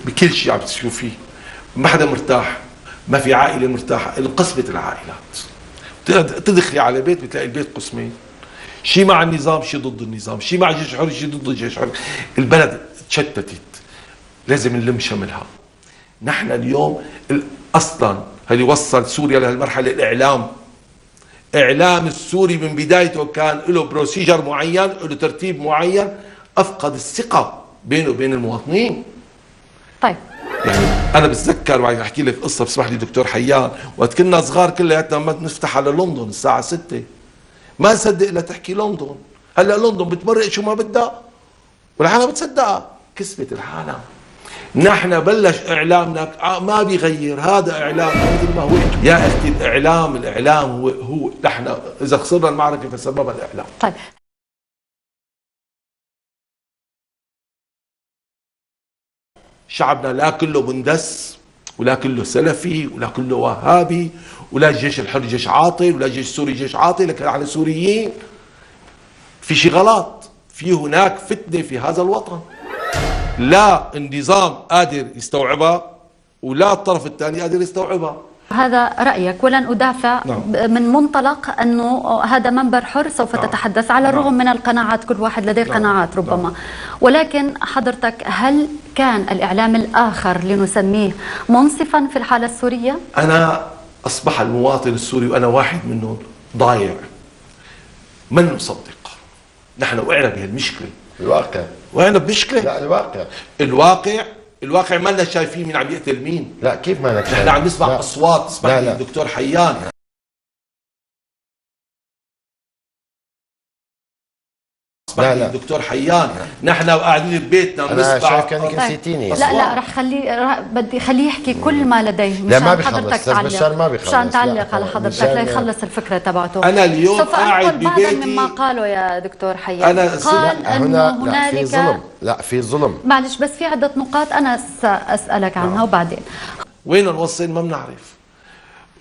بكل شيء عم تشوفيه ما حدا مرتاح، ما في عائله مرتاحه، انقسمت العائلات. تدخلي على بيت بتلاقي البيت قسمين، شيء مع النظام شيء ضد النظام، شيء مع جيش حر شيء ضد الجيش حر. البلد تشتتت، لازم نلم شملها. نحن اليوم اصلا اللي وصل سوريا لهالمرحله الاعلام. اعلام السوري من بدايته كان له بروسيجر معين، له ترتيب معين، افقد الثقه بينه وبين المواطنين. طيب يعني انا بتذكر وعي احكي لك قصه، بسمح لي دكتور حيان، وقت كنا صغار كلياتنا ما نفتح على لندن الساعه 6 ما نصدق الا تحكي لندن. هلا لندن بتمرق شو ما بدها والعالم بتصدقها. كسبت العالم. نحن بلش اعلامنا ما بيغير، هذا اعلام مثل ما هو. يا اختي الاعلام هو نحن اذا خسرنا المعركه فسببها الاعلام. طيب شعبنا لا كله بندس ولا كله سلفي ولا كله وهابي ولا الجيش الحر جيش عاطل ولا الجيش السوري جيش عاطل، لكن على السوريين في شيء غلط، في هناك فتنة في هذا الوطن لا النظام قادر يستوعبها ولا الطرف الثاني قادر يستوعبها. هذا رأيك ولن أدافع. نعم. من منطلق أنه هذا منبر حر سوف نعم. تتحدث على الرغم نعم. من القناعات، كل واحد لديه نعم. قناعات ربما. نعم. ولكن حضرتك هل كان الإعلام الآخر لنسميه منصفا في الحالة السورية؟ أنا أصبح المواطن السوري وأنا واحد منهم ضايع، من نصدق. نحن وقعنا بهالمشكلة. الواقع وقعنا بمشكلة. لا الواقع ما لنا شايفين مين عم يقتل مين. لا كيف ما لك نحن عم نسمع اصوات. اسمح لي الدكتور حيان، لا دكتور حيان، نحن قاعدين ببيتنا انا بنسمع. شايف كانك نسيتيني. لا رح بدي خليه يحكي كل ما لديه. لا ما مشان بيخلص، حضرتك استاذ بشار ما بيخلص. مشان تعلق على حضرتك ليخلص الفكره تبعته. انا اليوم سوف قاعد أنقل بعضا ببيتي مما قالوا يا دكتور حيان. قال هنا انه هنالك في ظلم. لا في ظلم. معلش بس في عده نقاط انا ساسالك عنها وبعدين. وين نوصل ما بنعرف،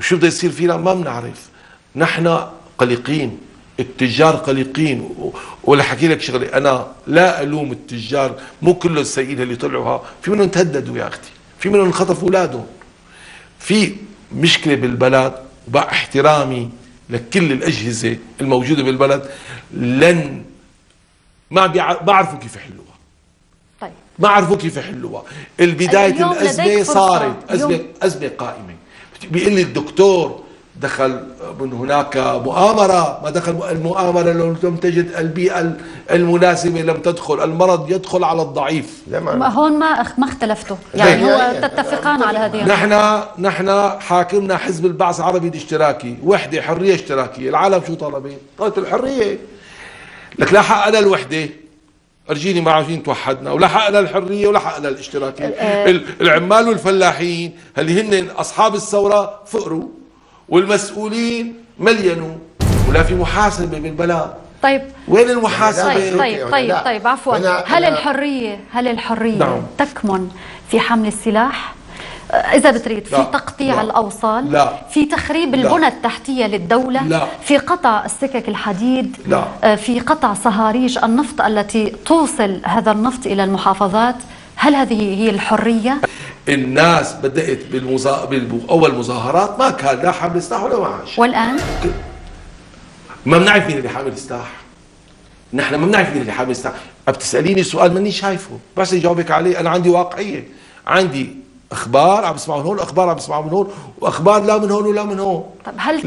شو بده يصير فينا ما بنعرف. نحن قلقين، التجار قلقين. ولا حكي لك شغله، انا لا الوم التجار، مو كل السيئين اللي طلعوا، في منهم تهددوا يا اختي، في منهم انخطفوا اولادهم. في مشكله بالبلد، وبع احترامي لكل الاجهزه الموجوده بالبلد ما بعرفوا كيف يحلوها. طيب ما عرفوا كيف يحلوها. البدايه الازمه صارت ازمه قائمه. بيقول لي الدكتور دخل من هناك مؤامرة، ما دخل المؤامرة لو لم تجد البيئة المناسبة لم تدخل، المرض يدخل على الضعيف. ما هون ما اختلفتوا، يعني هو تتفقان على هذه. نحن حاكمنا حزب البعث العربي الاشتراكي، وحدة حرية اشتراكية. العالم شو طلبت؟ طلبت الحرية. لك لا حقنا الوحدة، ارجيني ما عارفين توحدنا، ولا حقنا الحريه ولا حقنا الاشتراكيه. العمال والفلاحين اللي هن اصحاب الثوره فقروا، والمسؤولين ملينوا، ولا في محاسبه بالبلد. طيب وين المحاسبه؟ طيب عفوا، هل الحريه نعم. تكمن في حمل السلاح؟ إذا بتريد في تقطيع الأوصال، لا. في تخريب البنى التحتية للدولة، لا. في قطع السكك الحديد، لا. في قطع صهاريج النفط التي توصل هذا النفط إلى المحافظات. هل هذه هي الحرية؟ الناس بدأت بأول مظاهرات ما كان لا حامل سلاح ولا معاش. والآن؟ ما بنعرف مين اللي حامل سلاح. نحن ما بنعرف مين اللي حامل سلاح. بتسأليني سؤال ماني شايفه، بس جاوبك عليه. أنا عندي واقعية، عندي اخبار عم بسمعوا من هون، اخبار عم بسمعوا من هون، واخبار لا من هون ولا من هون. طب هل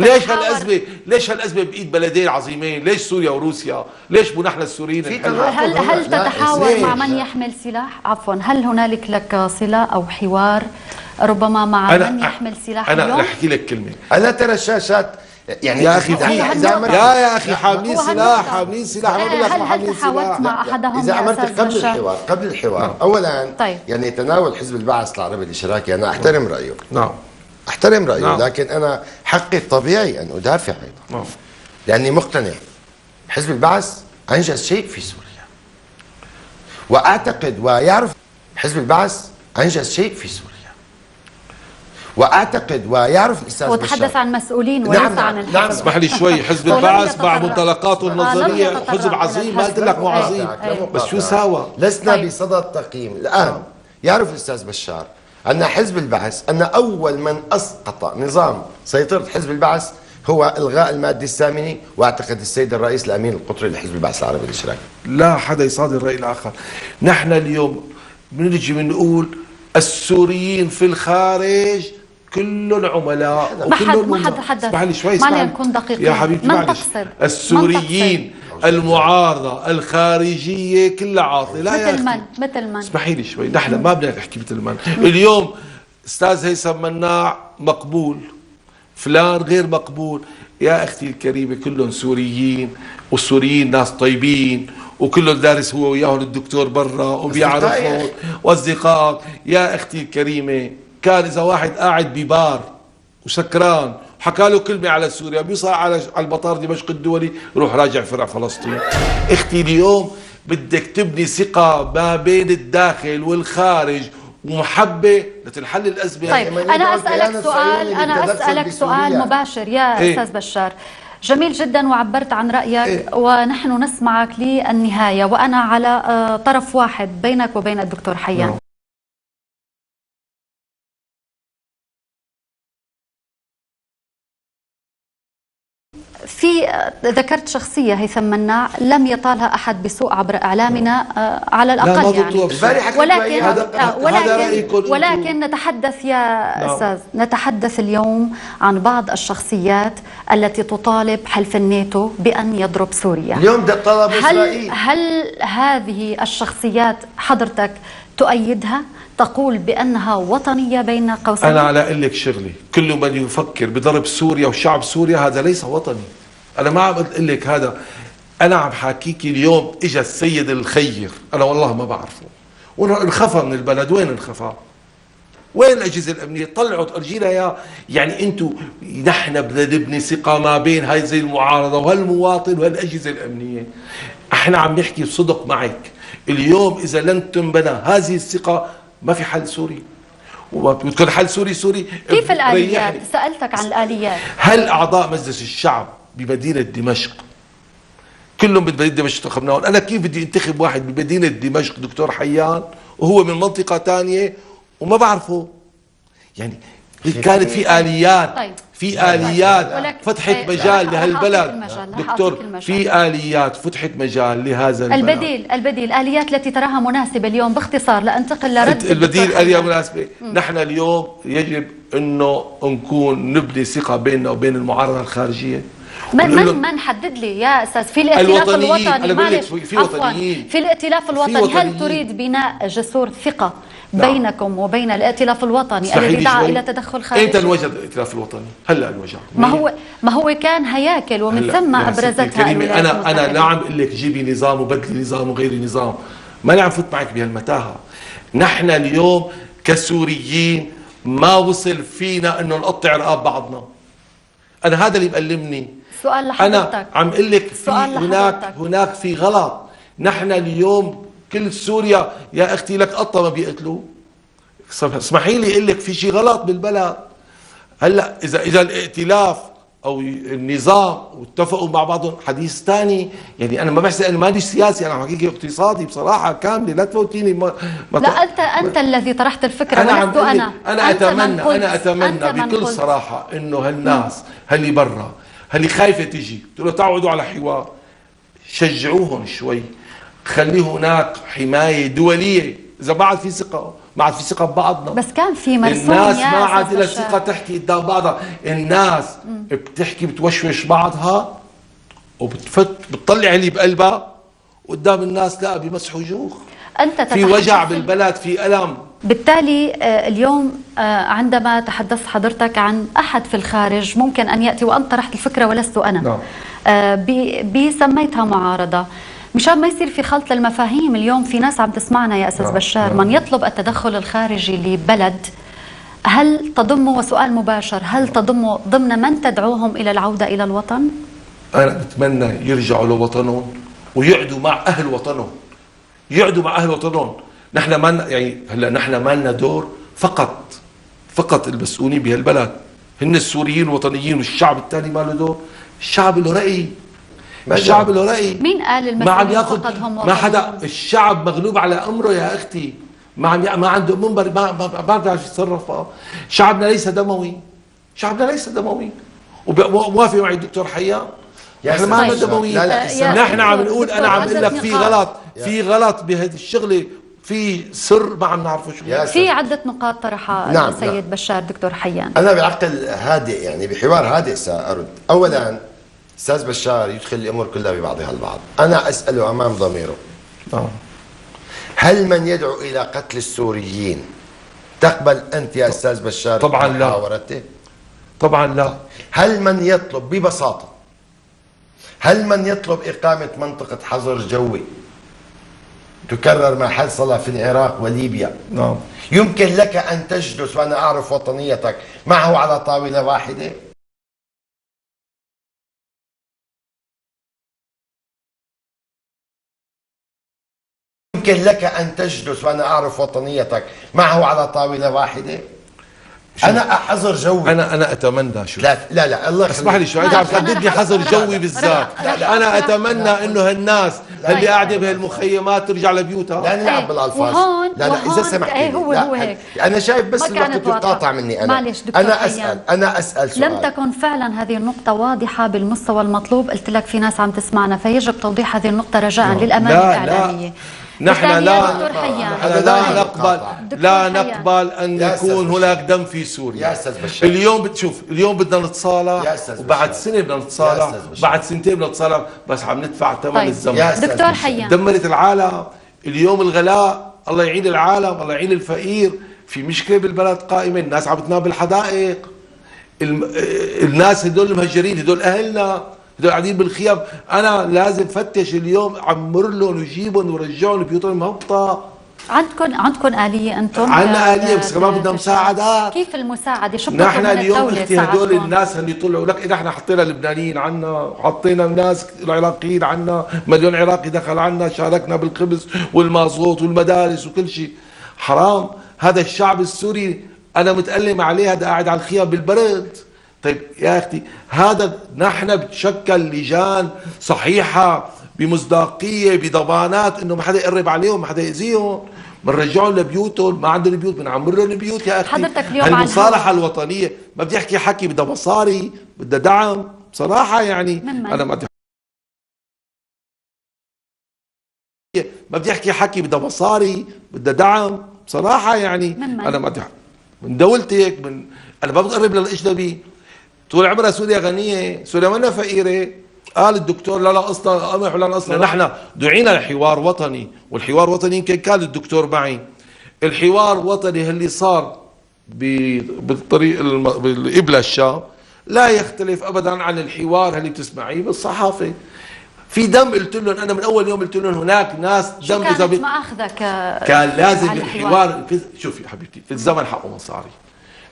ليش هالازمه بايد بلدين عظيمين؟ ليش سوريا وروسيا؟ ليش مو نحن السوريين هل تتحاور مع من يحمل سلاح؟ عفوا، هل هنالك لك صله او حوار ربما مع من يحمل سلاح اليوم؟ انا رح احكي لك كلمه. انا ترى الشاشات يعني يا اخي يا اخي حاملين سلاح، حاملين سلاح. ما بقول لك ما حاملين سلاح. مع احدهم اذا عملت قبل الحوار اولا طيب. يعني تناول حزب البعث العربي الاشتراكي انا احترم رايه. نعم احترم رايه. نعم. لكن انا حقي الطبيعي ان ادافع ايضا. نعم. لاني مقتنع حزب البعث انجز شيء في سوريا، واعتقد ويعرف حزب البعث انجز شيء في سوريا، واعتقد ويعرف الاستاذ بشار. وتحدث عن مسؤولين وليس عن الحزب. نعم اسمح لي شوي. حزب البعث مع منطلقاته النظريه حزب عظيم، ما قلت لك مو عظيم، بس شو ساوى؟ لسنا بصدد تقييم الان. يعرف الأستاذ بشار أن حزب البعث، أن أول من أسقط نظام سيطرة حزب البعث هو إلغاء المادة الثامنة، وأعتقد السيد الرئيس الأمين القطري لحزب البعث العربي الإشراكي. لا حدا يصادر الرأي الآخر. نحن اليوم بنجي بنقول السوريين في الخارج كلهم عملاء وكلهم ما حد حدث. اسمح لي شوي، ما نكون دقيقين. يا حبيبتي من معلش. تقصد؟ السوريين المعارضة الخارجية كلها عاطلة. لا يا مثل من اسمحي لي شوي، نحن ما بدنا نحكي مثل من. اليوم استاذ هيثم مناع مقبول، فلان غير مقبول. يا اختي الكريمة كلهم سوريين، والسوريين ناس طيبين، وكلهم دارس هو وياهم الدكتور برا وبيعرفهم واصدقاء. يا اختي الكريمة كان اذا واحد قاعد ببار وسكران وحكى له كلمة على سوريا بيصعد على المطار دمشق الدولي يروح راجع فرع فلسطين. اختي اليوم بدك تبني ثقة ما بين الداخل والخارج ومحبة لتنحل الأزمة. طيب أنا أسألك سؤال مباشر يا أستاذ بشار. جميل جدا وعبرت عن رأيك ونحن نسمعك للنهاية، وأنا على طرف واحد بينك وبين الدكتور حيان. في ذكرت شخصية هيثم مناع لم يطالها أحد بسوء عبر إعلامنا على الأقل يعني. ولكن نتحدث يا أستاذ، نتحدث اليوم عن بعض الشخصيات التي تطالب حلف الناتو بأن يضرب سوريا. اليوم ده طلب إسرائيل. هل هذه الشخصيات حضرتك تؤيدها؟ تقول بأنها وطنية بين قوسين؟ أنا على أقول لك شغلي، كل من يفكر بضرب سوريا وشعب سوريا هذا ليس وطني. أنا ما عم أقول لك هذا، أنا عم حاكيك اليوم إجا السيد الخير، أنا والله ما بعرفه، وانخفى من البلد. وين انخفى؟ وين الأجهزة الأمنية؟ طلعوا أرجينا يعني أنتم. نحن بدنا نبني ثقة ما بين هاي زي المعارضة وهالمواطن وهالأجهزة الأمنية. احنا عم نحكي بصدق معك. اليوم إذا لن تنبنى هذه الثقة ما في حل سوري، وبتكون حل سوري. كيف الآليات؟ سألتك عن الآليات. هل أعضاء مجلس الشعب بمدينة دمشق كلهم بمدينة دمشق انتخبناهم؟ أنا كيف بدي انتخب واحد بمدينة دمشق دكتور حيان وهو من منطقة تانية وما بعرفه؟ يعني كانت في آليات. طيب. في آليات فتحت مجال لهالبلد دكتور، في آليات فتحت مجال لهذا البلد. البديل الآليات التي تراها مناسبة اليوم باختصار لأنتقل لرد البديل. آلية مناسبة. نحن اليوم يجب أنه نكون نبني ثقة بيننا وبين المعارضة الخارجية. من حدد لي يا أستاذ في الائتلاف الوطني؟ في الائتلاف الوطني هل تريد بناء جسور ثقة بينكم وبين الائتلاف الوطني الذي دعا الى تدخل خارجي؟ ايمتى انوجد الائتلاف الوطني؟ هلا انوجد. ما هو كان هياكل ومن ثم ابرزتها الولايات المتحدة. انا لا عم اقول لك جيبي نظام وبدلي نظام وغيري نظام، ماني عم فوت معك بهالمتاهه. نحن اليوم كسوريين ما وصل فينا انه نقطع رقاب بعضنا. انا هذا اللي مألمني. سؤال لحضرتك. انا عم اقول لك هناك في غلط. نحن اليوم كل سوريا يا اختي لك قطه ما بيقتلوا. اسمحي لي اقول لك في شيء غلط بالبلد. هلا اذا الائتلاف او النظام واتفقوا مع بعضهم حديث ثاني. يعني انا ما بحسن، انا مانيش سياسي، انا حقيقي اقتصادي بصراحه كامله. لا تفوتيني لا انت الذي طرحت الفكره ولست انا اتمنى بكل صراحه انه هالناس هاللي برا هاللي خايفه تجي تقول له تعودوا على حوار، شجعوهم شوي، خلي هناك حمايه دوليه. اذا ما عاد في ثقه ما عاد في ثقه ببعضنا. بس كان في مرسوم. الناس ما عاد لها ثقه تحكي قدام بعضها. الناس بتحكي بتوشوش بعضها بتطلع اللي بقلبها قدام الناس. لا بيمسحوا جوخ. انت في وجع بالبلد، في الم. بالتالي اليوم عندما تحدثت حضرتك عن احد في الخارج ممكن ان ياتي، وانت طرحت الفكره ولست انا. نعم. بسميتها معارضه. مشان ما يصير في خلط للمفاهيم، اليوم في ناس عم تسمعنا يا أستاذ بشار. من يطلب التدخل الخارجي لبلد هل تضم، وسؤال مباشر، هل تضم ضمن من تدعوهم إلى العودة إلى الوطن؟ أنا بتمنى يرجعوا لوطنهم ويقعدوا مع أهل وطنهم. يقعدوا مع أهل وطنهم. نحن ما يعني هلا نحن ما لنا دور فقط المسؤولين بهالبلد هن السوريين الوطنيين، والشعب الثاني ما له دور. الشعب له رأي. الشعب له رأي. مين قال المسؤولين فقط هم ما حدا. الشعب مغلوب على أمره يا أختي. ما عنده منبر، ما بيعرف يتصرف. شعبنا ليس دموي، شعبنا ليس دموي. وموافق معي الدكتور حيان، نحن ما عندنا دمويين. نحن عم نقول، انا عم اقول لك في غلط، في غلط بهذه الشغله، في سر ما عم نعرفه شو. في عده نقاط طرحها نعم السيد نعم. بشار. دكتور حيان، انا بعقل هادئ، يعني بحوار هادئ سارد. اولا استاذ بشار يدخل الامور كلها ببعضها البعض. انا اساله امام ضميره، هل من يدعو الى قتل السوريين تقبل انت يا استاذ بشار طبعا لا، محاورته؟ طبعا لا. هل من يطلب ببساطه، هل من يطلب اقامه منطقه حظر جوي تكرر ما حصل في العراق وليبيا، نعم، يمكن لك ان تجلس وانا اعرف وطنيتك معه على طاوله واحده؟ يمكن لك أن تجلس وأنا أعرف وطنيتك معه على طاولة واحدة؟ أنا أحظر جوي. أنا أتمنى شو، لا الله اسمح لي شو، أنت عم تحددني حظر جوي بالذات. أنا أتمنى إنه هالناس اللي قاعدة بهالمخيمات ترجع لبيوتها. لا نلعب بالألفاظ. لا إذا سمحت لي، هو هيك. أنا شايف بس الوقت بيقاطع مني. معلش دكتور حيان، أنا أسأل سؤال. لم تكن فعلا هذه النقطة واضحة بالمستوى المطلوب. قلت لك في ناس عم تسمعنا، فيجب توضيح هذه النقطة رجاء للأمانة الإعلامية. نحن لا نقبل نقبل أن يكون هناك دم في سوريا. يا أستاذ بشار، اليوم بتشوف، اليوم بدنا نتصالح، وبعد سنة بدنا نتصالح، بعد سنتين بدنا نتصالح، بس عم ندفع ثمن الزمن. دكتور حيان، دمرت العالم. اليوم الغلاء، الله يعين العالم، الله يعين الفقير. في مشكلة بالبلد قائمة، الناس عم بتنام بالحدائق. الناس هدول المهجرين، هدول أهلنا، هدول قاعدين بالخيام. انا لازم فتش اليوم، عمر لهم وجيبهم ورجعهم لبيوتهم مهبطه. عندكم آلية أنتم؟ عندنا آلية، بس كمان بدنا مساعدات. كيف المساعدة؟ شو نحن اليوم اختي هدول الناس اللي طلعوا لك، نحن حطينا اللبنانيين عنا، وحطينا الناس العراقيين عنا، مليون عراقي دخل عنا، شاركنا بالخبز والمازوت والمدارس وكل شيء. حرام هذا الشعب السوري، انا متألم عليه، هذا قاعد على الخيام بالبرد. طيب يا اختي، هذا نحن بتشكل لجان صحيحه بمصداقيه بضمانات انه ما حدا يقرب عليهم، ما حدا ياذيهم، بنرجعهم لبيوتهم. ما عندهم بيوت بنعمر لهم بيوت. يا اختي حضرتك اليوم المصالحه الوطنيه ما بدي احكي حكي، بدها مصاري، بدها دعم بصراحه. يعني انا ما بدي احكي حكي، بدها مصاري، بدها دعم بصراحه. يعني انا ما بدي من دولتك، انا ما بقرب للاجنبي. طول عمرها سوريا غنية، سوريا منا فقيرة. قال الدكتور لا قصنا قمح ولا قصنا. نحن دعينا لحوار وطني، والحوار وطني يمكن كان الدكتور معي. الحوار الوطني اللي صار بالطريق بالقبلة الشام لا يختلف ابدا عن الحوار اللي بتسمعيه بالصحافة. في دم، قلت لهم انا من اول يوم قلت لهم هناك ناس دم. اذا ما اخذك كان لازم الحوار. شوفي يا حبيبتي، في الزمن حقه مصاري،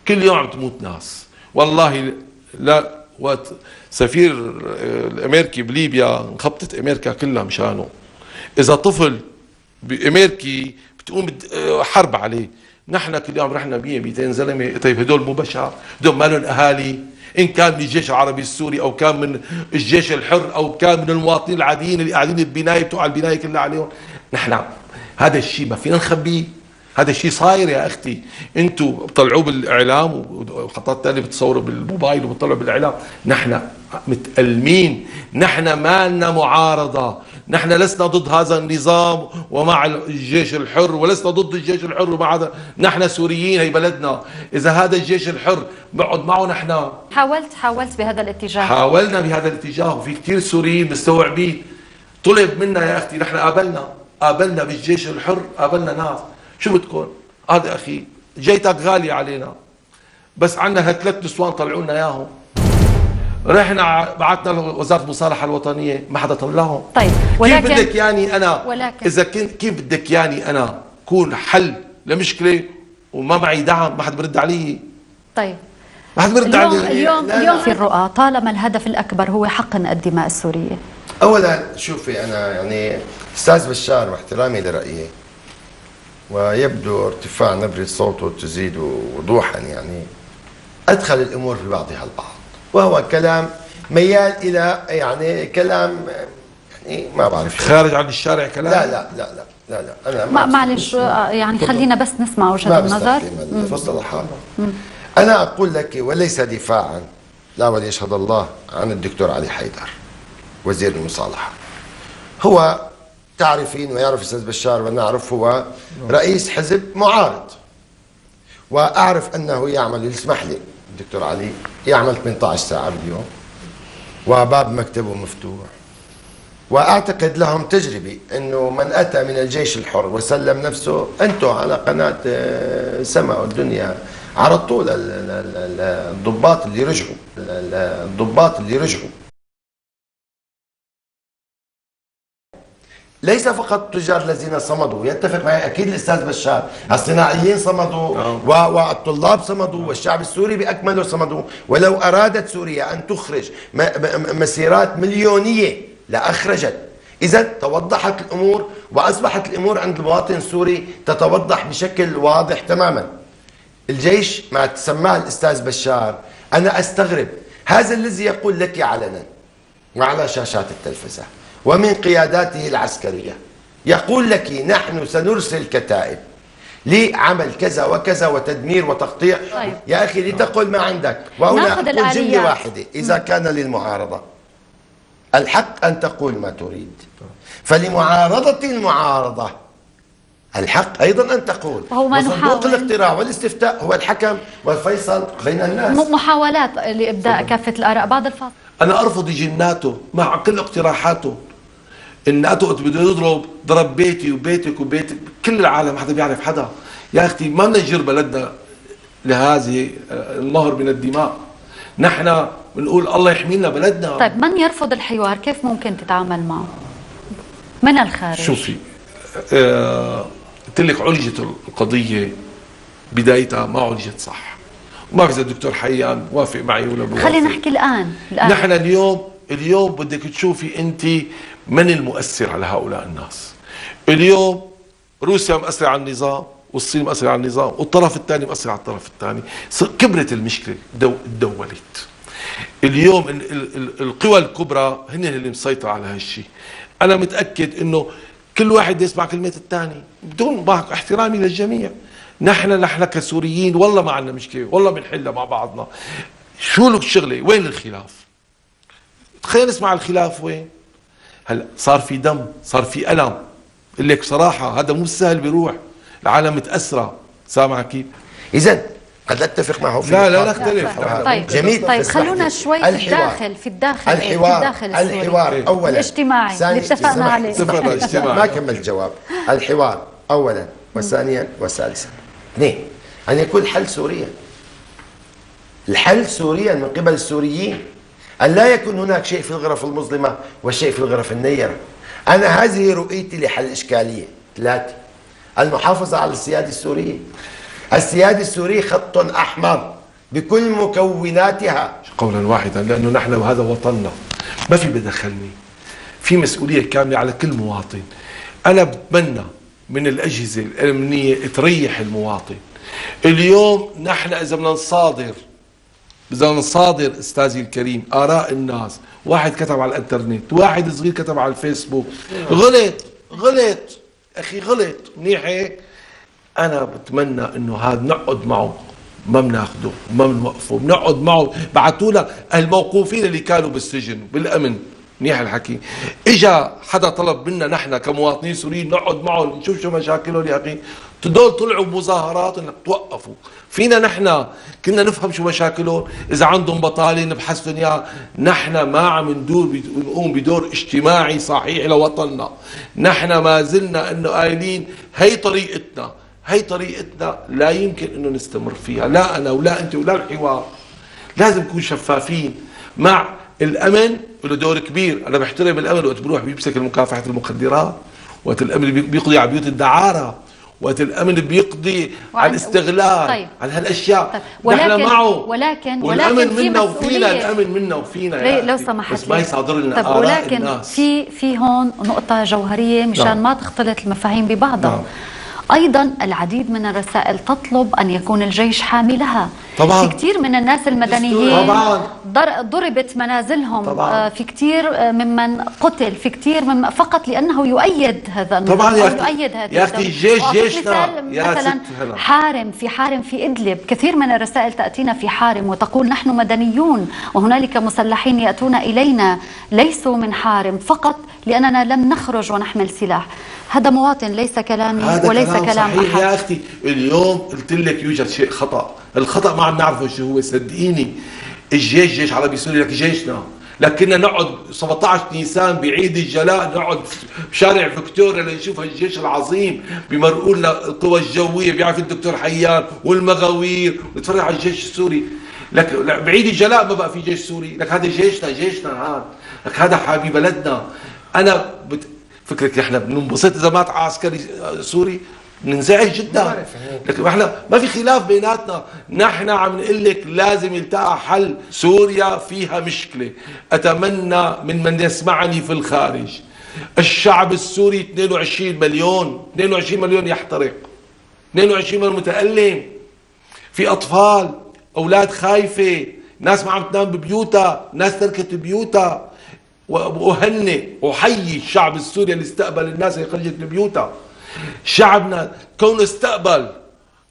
كل يوم عم تموت ناس. والله لا، وقت سفير الامريكي بليبيا انخبطت امريكا كلها مشانه. اذا طفل بامريكي بتقوم حرب عليه. نحن كل يوم رحنا 100 200 زلمه. طيب هدول مو بشر؟ هدول ما لهم اهالي؟ ان كان من الجيش العربي السوري، او كان من الجيش الحر، او كان من المواطنين العاديين اللي قاعدين البنايه بتوع البنايه كلها عليهم. نحن هذا الشيء ما فينا نخبيه، هذا الشيء صاير يا اختي. انتم بتطلعوه بالاعلام، وخطات ثانيه بتصوروا بالموبايل وبتطلعوا بالاعلام. نحن متألمين، نحن ما لنا معارضه، نحن لسنا ضد هذا النظام ومع الجيش الحر، ولسنا ضد الجيش الحر ومع هذا. نحن سوريين، هي بلدنا. اذا هذا الجيش الحر بقعد معه نحن. حاولت بهذا الاتجاه، حاولنا بهذا الاتجاه، وفي كثير سوريين مستوعبين. طلب منا يا اختي، نحن قابلنا بالجيش الحر، قابلنا ناس. شو بدكم؟ هذا اخي جيتك غالية علينا، بس عندنا هالثلاث نسوان طلعوا لنا اياهم. رحنا بعثنا لوزارة المصالحة الوطنية، ما حدا طلعهم. طيب ولكن كيف بدك يعني انا اذا كنت، كيف بدك يعني انا كون حل لمشكلة وما معي دعم؟ ما حدا برد علي. طيب ما حدا برد علي. اليوم في الرؤى، طالما الهدف الاكبر هو حقن الدماء السورية. اولا شوفي، انا يعني استاذ بشار واحترامي لرأيه، ويبدو ارتفاع نبرة صوته تزيد وضوحا، يعني أدخل الأمور في بعضها البعض، وهو كلام ميال إلى يعني كلام يعني ما بعرف خارج عن الشارع كلام. لا انا معلش يعني خلينا بس نسمع وجهة النظر. المصطلحات. انا اقول لك وليس دفاعا، لا وليشهد الله، عن الدكتور علي حيدر وزير المصالحة. هو تعرفين ويعرف الاستاذ بشار ونعرف هو رئيس حزب معارض، واعرف انه يعمل، يسمح لي الدكتور علي يعمل 18 ساعة باليوم وباب مكتبه مفتوح، واعتقد لهم تجربة انه من اتى من الجيش الحر وسلم نفسه، انتم على قناة سما والدنيا عرضتوا الضباط اللي رجعوا ليس فقط التجار الذين صمدوا، يتفق معي اكيد الاستاذ بشار، الصناعيين صمدوا والطلاب صمدوا والشعب السوري باكمله صمدوا، ولو ارادت سوريا ان تخرج مسيرات مليونيه لاخرجت. اذا توضحت الامور واصبحت الامور عند المواطن السوري تتوضح بشكل واضح تماما. الجيش ما تسماه الاستاذ بشار، انا استغرب هذا الذي يقول لك علنا وعلى شاشات التلفزة ومن قياداته العسكرية، يقول لك نحن سنرسل كتائب لعمل كذا وكذا وتدمير وتقطيع. طيب. يا أخي لتقل ما عندك. وهنا أقول جملة واحدة، إذا كان للمعارضة الحق أن تقول ما تريد، فلمعارضة المعارضة الحق أيضا أن تقول. وصندوق الاقتراع والاستفتاء هو الحكم والفيصل بين الناس. محاولات لإبداء كافة الآراء. بعد الفاصل. أنا أرفض يجي الناتو مع كل اقتراحاته. الناتو بده ضرب بيتي وبيتك وبيتك، كل العالم حدا بيعرف حدا. يا أختي ما نجر بلدنا لهذه النهر من الدماء. نحن بنقول الله يحمينا بلدنا. طيب من يرفض الحوار كيف ممكن تتعامل معه من الخارج؟ شوفي قلت لك علجت القضية بدايتها ما علجت صح، وما في الدكتور حيان وافق معي ولا بوافق. خلينا نحكي الآن. نحن اليوم بدك تشوفي أنت من المؤثر على هؤلاء الناس. اليوم روسيا مؤثرة على النظام، والصين مؤثرة على النظام، والطرف الثاني مؤثر على الطرف الثاني. كبرت المشكلة، تدولت. اليوم القوى الكبرى هن اللي مسيطرة على هالشيء. أنا متأكد إنه كل واحد يسمع كلمة الثاني بدون احترامي للجميع. نحن كسوريين والله ما عندنا مشكلة، والله بنحلها مع بعضنا. شو الشغلة؟ وين الخلاف؟ تخيل نسمع الخلاف وين؟ هلا صار في دم، صار في ألم. قل لك صراحة هذا مو سهل بيروح، العالم متأثرة. سامع كيف؟ إذا قد لا اتفق معه في لا نختلف. طيب جميل. طيب خلونا شوي في الداخل الحوار اولا الاجتماعي اللي اتفقنا عليه. ما كمل الجواب. الحوار اولا وثانيا وثالثا. اثنين، ان يكون حل سوريا، الحل سوريا من قبل السوريين، ان لا يكون هناك شيء في الغرف المظلمه وشيء في الغرف النيره. انا هذه رؤيتي لحل الاشكاليه. ثلاثه، المحافظه على السياده السوريه. السيادة السورية خط أحمر بكل مكوناتها. قولا واحدا، لأنه نحن وهذا وطننا، ما في بدخلني، في مسؤولية كاملة على كل مواطن. أنا بتمنى من الأجهزة الأمنية تريح المواطن. اليوم نحن إذا بدنا نصادر أستاذي الكريم آراء الناس، واحد كتب على الإنترنت، واحد صغير كتب على الفيسبوك، غلط أخي، غلط منيح هيك. أنا بتمنى إنه هذا نقعد معه، ما بناخده ما بنوقفه، بنقعد معه. بعثوا لنا الموقوفين اللي كانوا بالسجن بالأمن، منيح الحكي. إجا حدا طلب منا نحن كمواطنين سوريين نقعد معه نشوف شو مشاكلهم. يا أخي دول طلعوا بمظاهرات إنك توقفوا. فينا نحن كنا نفهم شو مشاكلهم، إذا عندهم بطالة نبحث لهم إياها. نحن ما عم نقوم بدور اجتماعي صحيح لوطننا. نحن ما زلنا إنه قايلين هي طريقتنا لا يمكن انه نستمر فيها، لا انا ولا انت ولا الحوار. لازم نكون شفافين مع الامن، له دور كبير. انا بحترم الامن وقت بروح بيمسك مكافحه المخدرات، وقت الامن بيقضي على بيوت الدعاره، وقت الامن بيقضي على الاستغلال. طيب. على هالاشياء. طيب. نحن معه، والامن منا وفينا، الامن منا وفينا. لو سمحت بس ما يصادر لنا طيب. آراء ولكن الناس. في هون نقطه جوهريه مشان ما تختلط المفاهيم ببعضها. أيضا العديد من الرسائل تطلب أن يكون الجيش حاملها. طبعاً. في كثير من الناس المدنيين طبعاً. ضربت منازلهم. طبعاً. في كثير ممن قتل، في كثير من فقط لأنه يؤيد هذا النظام. طبعاً يا أختي. يؤيد هذه يا أختي الدولة. الجيش وأعطيك جيشنا. مثال يا مثلا ست هلا. حارم في إدلب، كثير من الرسائل تأتينا في حارم وتقول نحن مدنيون وهنالك مسلحين يأتون إلينا ليسوا من حارم فقط لأننا لم نخرج ونحمل سلاح. هذا مواطن، ليس كلامي هذا وليس كلام صحيح أحد. يا أختي. اليوم قلت لك يوجد شيء خطأ، الخطأ ما عم نعرفه شو هو. صدقيني الجيش جيش عربي سوري لك جيشنا، لكننا نقعد 17 نيسان بعيد الجلاء نقعد بشارع فيكتوريا لنشوف الجيش العظيم بمرقوا لنا القوى الجويه، بيعرف الدكتور حيان والمغاوير، ونتفرج على الجيش السوري. لك بعيد الجلاء ما بقى في جيش سوري. لك هذا جيشنا هذا، لك هذا حامي بلدنا. انا فكرك احنا بننبسط اذا مات عسكري سوري؟ بننزعج جدا. لكن احنا ما في خلاف بيناتنا، نحن عم نقول لك لازم يلتقى حل. سوريا فيها مشكله، اتمنى من يسمعني في الخارج، الشعب السوري 22 مليون، 22 مليون يحترق، 22 مليون متألم، في اطفال، اولاد خايفه، ناس ما عم تنام ببيوتها، ناس تركت بيوتها. وأهنئ وحيي الشعب السوري اللي استقبل الناس اللي خرجت من بيوتها. شعبنا كونه استقبل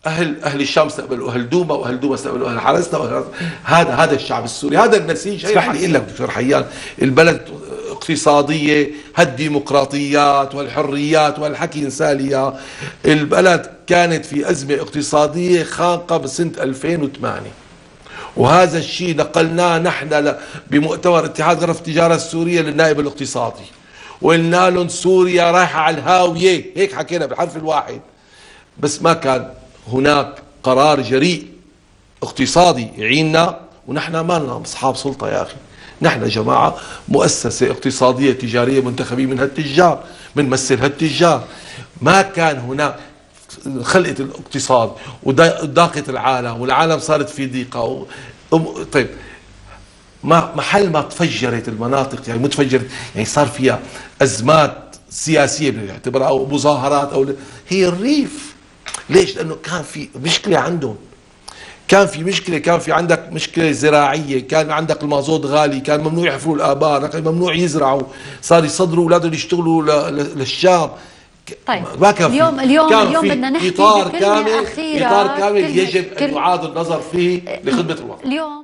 اهل الشام، استقبلوا اهل دوما، واهل دوما استقبلوا اهل حرسنا، هذا الشعب السوري، هذا النسيج. اسمح لي اقول لك دكتور حيان، البلد اقتصاديه، هالديمقراطيات والحريات والحكي انساليه. البلد كانت في ازمه اقتصاديه خانقه بسنه 2008، وهذا الشيء نقلناه نحن بمؤتمر اتحاد غرف التجارة السورية للنائب الاقتصادي، وقلنا لهم سوريا رايحة على الهاوية، هيك حكينا بالحرف الواحد. بس ما كان هناك قرار جريء اقتصادي يعيننا، ونحن ما لنا اصحاب سلطة يا اخي. نحن جماعة مؤسسة اقتصادية تجارية منتخبين من هالتجار، بنمثل هالتجار. ما كان هناك خلقت الاقتصاد وضاقت العالم، والعالم صارت في ضيقه طيب محل ما تفجرت المناطق، يعني متفجرت، يعني صار فيها ازمات سياسيه بنعتبرها او مظاهرات، او هي الريف. ليش؟ لانه كان في مشكله عندهم، كان في عندك مشكله زراعيه، كان عندك المازوت غالي، كان ممنوع يحفروا الابار، كان ممنوع يزرعوا، صار يصدروا اولادهم يشتغلوا للشام. طيب اليوم بدنا نحكي إطار بكلمة كامل، أخيرة، إطار كامل يجب أن يعاد النظر فيه لخدمة الوطن. اليوم